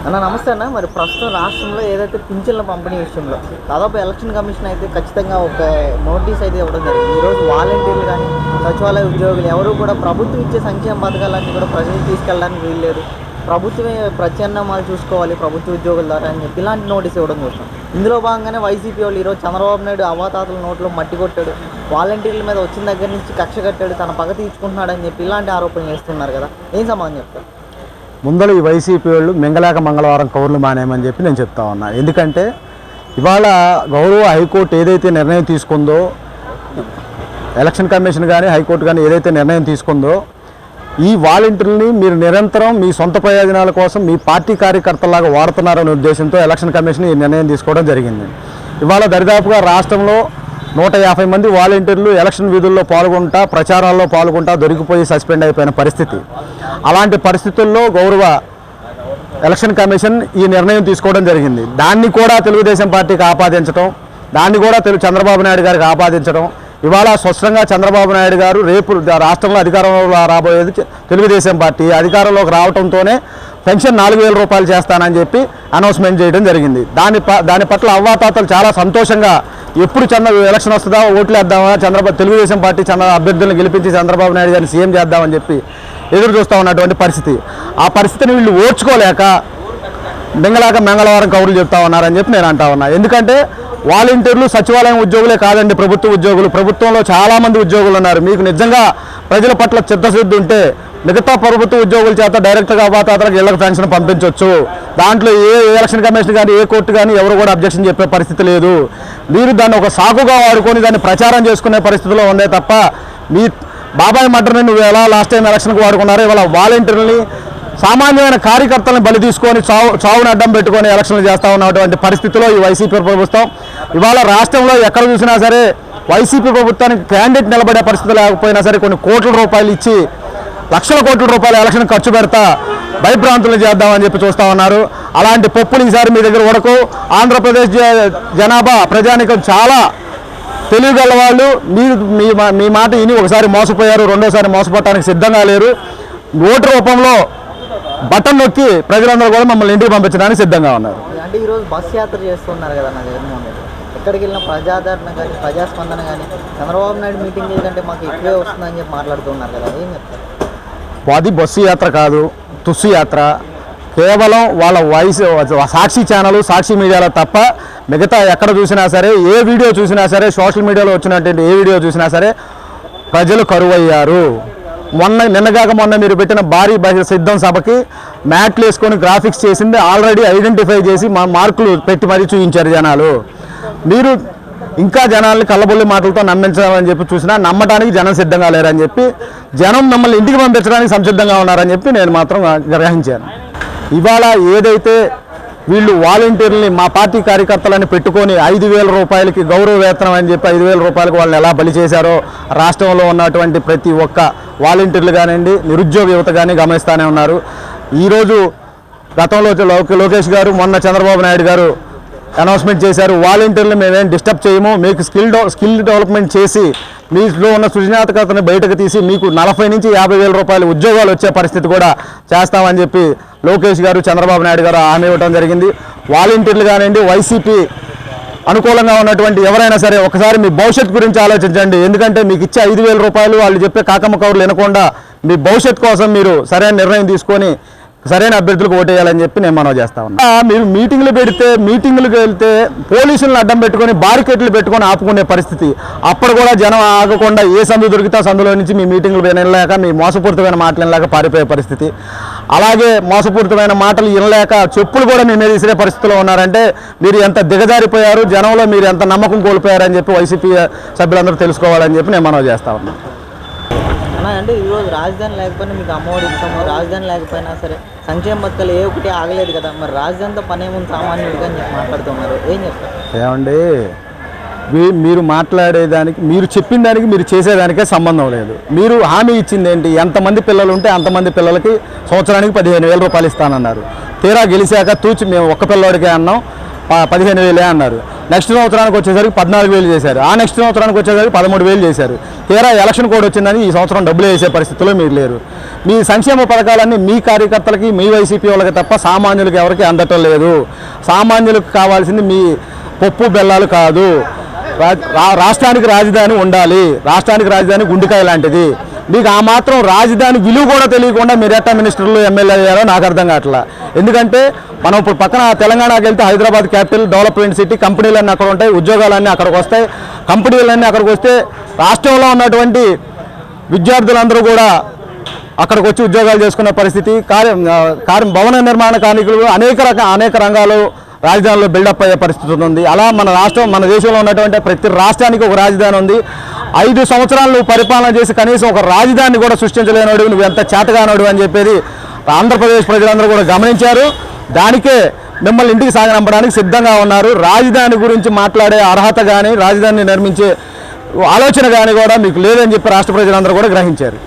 అన్న నమస్తే అన్న. మరి ప్రస్తుతం రాష్ట్రంలో ఏదైతే పింఛన్ల పంపిణీ విషయంలో దాదాపు ఎలక్షన్ కమిషన్ అయితే ఖచ్చితంగా ఒక నోటీస్ అయితే ఇవ్వడం జరిగింది. ఈరోజు వాలంటీర్లు కానీ సచివాలయ ఉద్యోగులు ఎవరు కూడా ప్రభుత్వం ఇచ్చే సంక్షేమ పథకాలన్నీ కూడా ప్రజలకు తీసుకెళ్ళడానికి వీల్లేదు, ప్రభుత్వమే ప్రత్యామ్నాయాలు చూసుకోవాలి ప్రభుత్వ ఉద్యోగుల ద్వారా అని చెప్పి ఇలాంటి నోటీస్ ఇవ్వడం చూస్తాం. ఇందులో భాగంగానే వైసీపీ వాళ్ళు ఈరోజు చంద్రబాబు నాయుడు అవాతాతల నోట్లో మట్టి కొట్టాడు, వాలంటీర్ల మీద వచ్చిన దగ్గర నుంచి కక్ష కట్టాడు, తన పగ తీర్చుకుంటున్నాడు అని చెప్పి ఇలాంటి ఆరోపణలు చేస్తున్నారు కదా, ఏం సమాధానం చెప్తారు? ముందర ఈ వైసీపీ వాళ్ళు మింగలేక మంగళవారం కౌర్లు మానేమని చెప్పి నేను చెప్తా ఉన్నా. ఎందుకంటే ఇవాళ గౌరవ హైకోర్టు ఏదైతే నిర్ణయం తీసుకుందో, ఎలక్షన్ కమిషన్ కానీ హైకోర్టు కానీ ఏదైతే నిర్ణయం తీసుకుందో, ఈ వాలంటీర్ని మీరు నిరంతరం మీ సొంత ప్రయోజనాల కోసం మీ పార్టీ కార్యకర్తలాగా వాడుతున్నారనే ఉద్దేశంతో ఎలక్షన్ కమిషన్ ఈ నిర్ణయం తీసుకోవడం జరిగింది. ఇవాళ దరిదాపుగా రాష్ట్రంలో 150 మంది వాలంటీర్లు ఎలక్షన్ విధుల్లో పాల్గొంటా, ప్రచారాల్లో పాల్గొంటా దొరికిపోయి సస్పెండ్ అయిపోయిన పరిస్థితి. అలాంటి పరిస్థితుల్లో గౌరవ ఎలక్షన్ కమిషన్ ఈ నిర్ణయం తీసుకోవడం జరిగింది. దాన్ని కూడా తెలుగుదేశం పార్టీకి ఆపాదించడం, దాన్ని కూడా చంద్రబాబు నాయుడు గారికి ఆపాదించడం. ఇవాళ స్పష్టంగా చంద్రబాబు నాయుడు గారు రేపు రాష్ట్రంలో అధికారంలో రాబోయేది తెలుగుదేశం పార్టీ, అధికారంలోకి రావడంతోనే పెన్షన్ 4,000 రూపాయలు చేస్తానని చెప్పి అనౌన్స్మెంట్ చేయడం జరిగింది. దాని పట్ల అవ్వాతాతలు చాలా సంతోషంగా ఎప్పుడు ఎలక్షన్ వస్తుందా ఓట్లు వేద్దామా, తెలుగుదేశం పార్టీ అభ్యర్థులను గెలిపించి చంద్రబాబు నాయుడు గారిని సీఎం చేద్దామని చెప్పి ఎదురు చూస్తూ ఉన్నటువంటి పరిస్థితి. ఆ పరిస్థితిని వీళ్ళు ఓర్చుకోలేక మింగలాక మంగళవారం కౌరులు చెప్తా ఉన్నారని చెప్పి నేను అంటా ఉన్నా. ఎందుకంటే వాలంటీర్లు సచివాలయం ఉద్యోగులే కాదండి, ప్రభుత్వ ఉద్యోగులు, ప్రభుత్వంలో చాలామంది ఉద్యోగులు ఉన్నారు. మీకు నిజంగా ప్రజల పట్ల చిత్తశుద్ధి ఉంటే మిగతా ప్రభుత్వ ఉద్యోగుల చేత డైరెక్ట్గా అవాతాతలకు ఇళ్లకు పెన్షన్ పంపించవచ్చు. దాంట్లో ఏ ఎలక్షన్ కమిషన్ కానీ ఏ కోర్టు కానీ ఎవరు కూడా అబ్జెక్షన్ చెప్పే పరిస్థితి లేదు. మీరు దాన్ని ఒక సాకుగా వాడుకొని దాన్ని ప్రచారం చేసుకునే పరిస్థితిలో ఉందే తప్ప, మీ బాబాయ్ మర్డర్ని నువ్వు ఎలా లాస్ట్ టైం ఎలక్షన్కి వాడుకున్నారో ఇవాళ వాలంటీర్లని సామాన్యమైన కార్యకర్తలను బలి తీసుకొని చావుని అడ్డం పెట్టుకొని ఎలక్షన్లు చేస్తూ ఉన్నటువంటి పరిస్థితిలో ఈ వైసీపీ ప్రభుత్వం ఇవాళ రాష్ట్రంలో ఎక్కడ చూసినా సరే వైసీపీ ప్రభుత్వానికి క్యాండిడేట్ నిలబడే పరిస్థితి లేకపోయినా సరే కొన్ని కోట్ల రూపాయలు ఇచ్చి లక్షల కోట్ల రూపాయల ఎలక్షన్ ఖర్చు పెడతా భయభ్రాంతులు చేద్దామని చెప్పి చూస్తూ ఉన్నారు. అలాంటి పప్పులు ఈసారి మీ దగ్గర ఉడకు. ఆంధ్రప్రదేశ్ జనాభా ప్రజానికం చాలా తెలివిగల వాళ్ళు. మీరు మీ మాట విని ఒకసారి మోసపోయారు, రెండోసారి మోసపోవటానికి సిద్ధంగా లేరు. ఓటు రూపంలో బటన్ నొక్కి ప్రజలందరూ కూడా మమ్మల్ని ఇంటికి పంపించడానికి సిద్ధంగా ఉన్నారు. అంటే ఈరోజు బస్ యాత్ర చేస్తున్నారు కదా జగన్మోహన్ రెడ్డి, ఎక్కడికి వెళ్ళిన ప్రజాదరణ కానీ ప్రజాస్పందన కానీ చంద్రబాబు నాయుడు మీటింగ్ కంటే మాకు ఎక్కువే వస్తుందని చెప్పి మాట్లాడుతున్నారు కదా, ఏం చెప్తారు? అది బస్సు యాత్ర కాదు, తుస్సు యాత్ర. కేవలం వాళ్ళ సాక్షి ఛానల్, సాక్షి మీడియాలో తప్ప మిగతా ఎక్కడ చూసినా సరే, ఏ వీడియో చూసినా సరే, సోషల్ మీడియాలో వచ్చినటువంటి ఏ వీడియో చూసినా సరే ప్రజలు కరువయ్యారు. నిన్నగాక మొన్న మీరు పెట్టిన భారీ సిద్ధం సభకి మ్యాట్లు వేసుకొని గ్రాఫిక్స్ చేసింది ఆల్రెడీ ఐడెంటిఫై చేసి మార్కులు పెట్టి మరీ చూపించారు జనాలు. మీరు ఇంకా జనాల్ని కళ్ళబొల్లి మాటలతో నమ్మించాలని చెప్పి చూసినా నమ్మడానికి జనం సిద్ధంగా లేరని చెప్పి, జనం మమ్మల్ని ఇంటికి పంపించడానికి సంసిద్ధంగా ఉన్నారని చెప్పి నేను మాత్రం గ్రహించాను. ఇవాళ ఏదైతే వీళ్ళు వాలంటీర్లని మా పార్టీ కార్యకర్తలని పెట్టుకొని 5,000 రూపాయలకి గౌరవ వేతనం అని చెప్పి 5,000 రూపాయలకు వాళ్ళని ఎలా బలి చేశారో రాష్ట్రంలో ఉన్నటువంటి ప్రతి ఒక్క వాలంటీర్లు కానివ్వండి, నిరుద్యోగ యువత కానీ గమనిస్తూనే ఉన్నారు. ఈరోజు గతంలో లోకేష్ గారు, మొన్న చంద్రబాబు నాయుడు గారు అనౌన్స్మెంట్ చేశారు, వాలంటీర్లు మేమేం డిస్టర్బ్ చేయము, మీకు స్కిల్ డెవలప్మెంట్ చేసి మీలో ఉన్న సృజనాత్మకతను బయటకు తీసి మీకు 40,000 నుంచి 50,000 రూపాయల ఉద్యోగాలు వచ్చే పరిస్థితి కూడా చేస్తామని చెప్పి లోకేష్ గారు, చంద్రబాబు నాయుడు గారు హామీ ఇవ్వడం జరిగింది. వాలంటీర్లు కానివ్వండి, వైసీపీ అనుకూలంగా ఉన్నటువంటి ఎవరైనా సరే ఒకసారి మీ భవిష్యత్తు గురించి ఆలోచించండి. ఎందుకంటే మీకు ఇచ్చే 5,000 రూపాయలు వాళ్ళు చెప్పే కాకమ్మ కౌరులు వినకుండా మీ భవిష్యత్తు కోసం మీరు సరైన నిర్ణయం తీసుకొని సరైన అభ్యర్థులకు ఓటేయాలని చెప్పి నేను మనవి చేస్తా ఉన్నా. మీరు మీటింగులకు వెళ్తే పోలీసులను అడ్డం పెట్టుకొని బారికేట్లు పెట్టుకొని ఆపుకునే పరిస్థితి. అప్పుడు కూడా జనం ఆగకుండా ఏ సందు దొరికితే సందులో నుంచి మీ మీటింగులు వినలేక, మీ మోసపూరితమైన మాటలు వినలేక పారిపోయే పరిస్థితి. అలాగే మోసపూరితమైన మాటలు వినలేక చెప్పులు కూడా మీ మీద విసిరే పరిస్థితిలో ఉన్నారంటే మీరు ఎంత దిగజారిపోయారు, జనంలో మీరు ఎంత నమ్మకం కోల్పోయారని చెప్పి వైసీపీ సభ్యులందరూ తెలుసుకోవాలని చెప్పి నేను మనవి చేస్తా ఉన్నా. అంటే ఈరోజు రాజధాని లేకపోయినా మీకు అమ్మఒడి ఇస్తాము, రాజధాని లేకపోయినా సరే సంక్షేమ పథకాలు ఏ ఒకటి ఆగలేదు కదా, మరి రాజధానితో పని ఏముంది సామాన్యుడిగా అని చెప్పి మాట్లాడుతున్నారు, ఏం చెప్తారు? ఏమండి, మీరు మాట్లాడేదానికి, మీరు చెప్పిన దానికి మీరు చేసేదానికే సంబంధం లేదు. మీరు హామీ ఇచ్చింది ఏంటి? ఎంతమంది పిల్లలు ఉంటే అంతమంది పిల్లలకి సంవత్సరానికి 15,000 రూపాయలు ఇస్తానన్నారు. తీరా గెలిచాక తూచి మేము ఒక్క పిల్లవాడికే అన్నాం 15,000 అన్నారు. నెక్స్ట్ సంవత్సరానికి వచ్చేసరికి 14,000 చేశారు. ఆ నెక్స్ట్ సంవత్సరానికి వచ్చేసరికి 13,000 చేశారు. తీరా ఎలక్షన్ కోడ్ వచ్చిందని ఈ సంవత్సరం డబ్బులు వేసే పరిస్థితిలో మీరు లేరు. మీ సంక్షేమ పథకాలన్నీ మీ కార్యకర్తలకి మీ వైసీపీ వాళ్ళకి తప్ప సామాన్యులకి ఎవరికి అందటం లేదు. సామాన్యులకు కావాల్సింది మీ పప్పు బెల్లాలు కాదు. రాష్ట్రానికి రాజధాని ఉండాలి. రాష్ట్రానికి రాజధాని గుండెకాయ లాంటిది. మీకు ఆ మాత్రం రాజధాని విలువ కూడా తెలియకుండా మీరు ఎట్టా మినిస్టర్లు ఎమ్మెల్యే అయ్యారో నాకు అర్థం కావట్లా. ఎందుకంటే మనం ఇప్పుడు పక్కన తెలంగాణకి వెళ్తే హైదరాబాద్ క్యాపిటల్ డెవలప్మెంట్ సిటీ, కంపెనీలన్నీ అక్కడ ఉంటాయి, ఉద్యోగాలన్నీ అక్కడికి వస్తాయి. కంపెనీలన్నీ అక్కడికి వస్తే రాష్ట్రంలో ఉన్నటువంటి విద్యార్థులందరూ కూడా అక్కడికి వచ్చి ఉద్యోగాలు చేసుకునే పరిస్థితి. భవన నిర్మాణ కార్మికులు అనేక రంగాలు రాజధానిలో బిల్డప్ అయ్యే పరిస్థితి ఉంది. అలా మన దేశంలో ఉన్నటువంటి ప్రతి రాష్ట్రానికి ఒక రాజధాని ఉంది. 5 సంవత్సరాలు నువ్వు పరిపాలన చేసి కనీసం ఒక రాజధాని కూడా సృష్టించలేనోడు, నువ్వు ఎంత చేతగానోడు అని చెప్పేది ఆంధ్రప్రదేశ్ ప్రజలందరూ కూడా గమనించారు. దానికే మిమ్మల్ని ఇంటికి సాగనంపడానికి సిద్ధంగా ఉన్నారు. రాజధాని గురించి మాట్లాడే అర్హత కానీ రాజధానిని నిర్మించే ఆలోచన కానీ కూడా మీకు లేదని చెప్పి రాష్ట్ర ప్రజలందరూ కూడా గ్రహించారు.